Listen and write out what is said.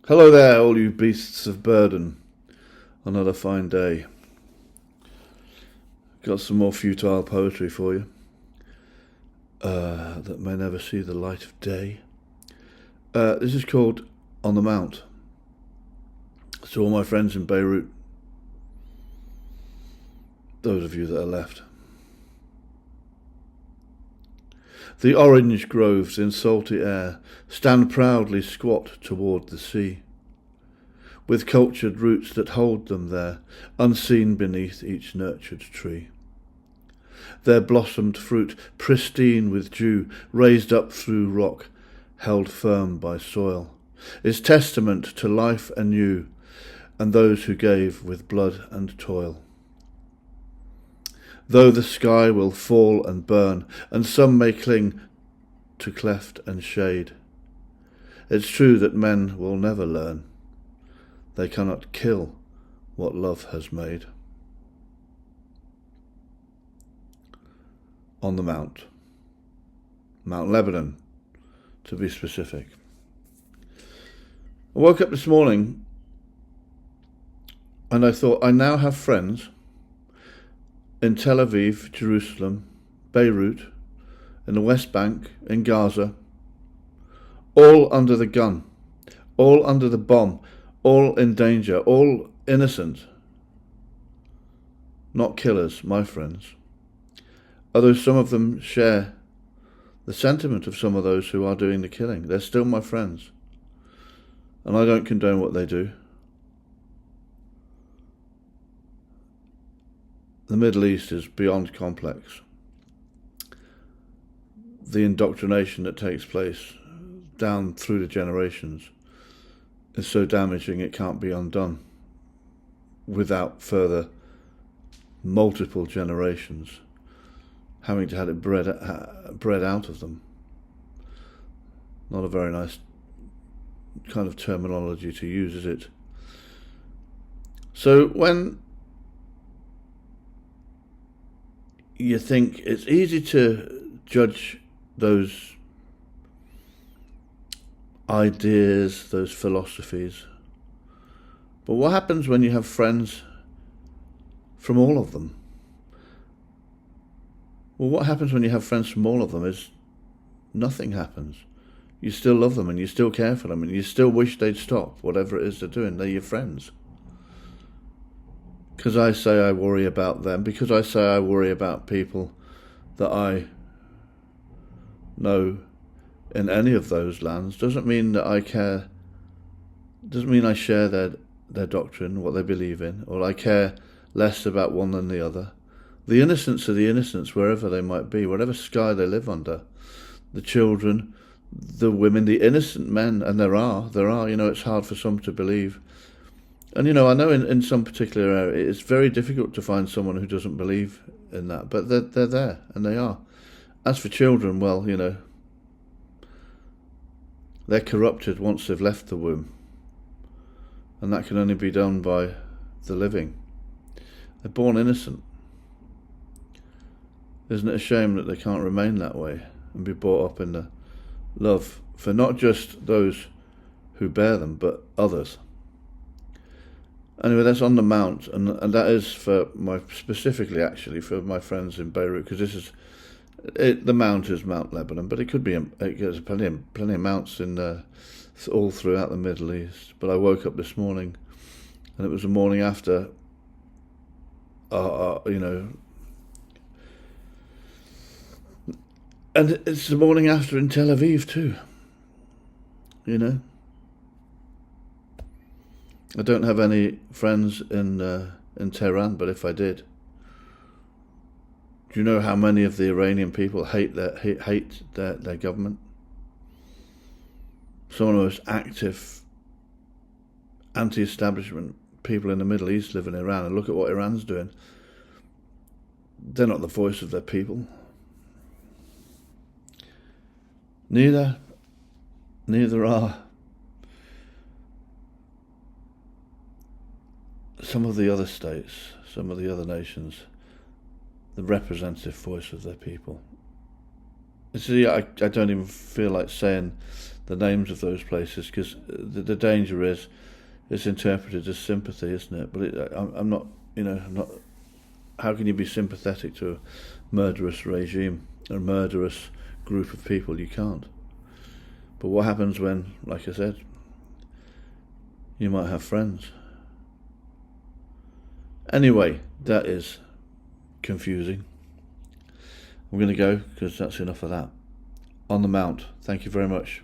Hello there, all you beasts of burden. Another fine day. Got some more futile poetry for you that may never see the light of day. This is called On the Mount. To all my friends in Beirut, those of you that are left. The orange groves in salty air stand proudly squat toward the sea, with cultured roots that hold them there, unseen beneath each nurtured tree. Their blossomed fruit, pristine with dew, raised up through rock, held firm by soil, is testament to life anew, and those who gave with blood and toil. Though the sky will fall and burn, and some may cling to cleft and shade, it's true that men will never learn. They cannot kill what love has made. On the Mount. Mount Lebanon, to be specific. I woke up this morning and I thought, I now have friends in Tel Aviv, Jerusalem, Beirut, in the West Bank, in Gaza, all under the gun, all under the bomb, all in danger, all innocent. Not killers, my friends. Although some of them share the sentiment of some of those who are doing the killing. They're still my friends. And I don't condone what they do. The Middle East is beyond complex. The indoctrination that takes place down through the generations is so damaging it can't be undone without further multiple generations having to have it bred out of them. Not a very nice kind of terminology to use, is it? So when you think it's easy to judge those ideas, those philosophies, but what happens when you have friends from all of them? Well, what happens when you have friends from all of them is nothing happens. You still love them and you still care for them and you still wish they'd stop whatever it is they're doing. They're your friends. Because I say I worry about them, because I say I worry about people that I know in any of those lands, doesn't mean that I care, doesn't mean I share their doctrine, what they believe in, or I care less about one than the other. The innocents are the innocents wherever they might be, whatever sky they live under. The children, the women, the innocent men, and there are, it's hard for some to believe. And, I know in some particular area it's very difficult to find someone who doesn't believe in that, but they're there, and they are. As for children, well, they're corrupted once they've left the womb. And that can only be done by the living. They're born innocent. Isn't it a shame that they can't remain that way and be brought up in the love for not just those who bear them, but others? Anyway, that's On the Mount, and that is specifically for my friends in Beirut, because the Mount is Mount Lebanon, but it could be, there's plenty of mounts in all throughout the Middle East. But I woke up this morning, and it was the morning after, and it's the morning after in Tel Aviv too, I don't have any friends in Tehran, but if I did, do you know how many of the Iranian people hate their government? Some of the most active anti-establishment people in the Middle East live in Iran, and look at what Iran's doing. They're not the voice of their people. Neither are some of the other states, some of the other nations, the representative voice of their people. See, I don't even feel like saying the names of those places because the danger is it's interpreted as sympathy, isn't it? But I'm not, I'm not. How can you be sympathetic to a murderous regime, a murderous group of people? You can't. But what happens when, like I said, you might have friends? Anyway, that is confusing. I'm going to go because that's enough of that. On the Mount. Thank you very much.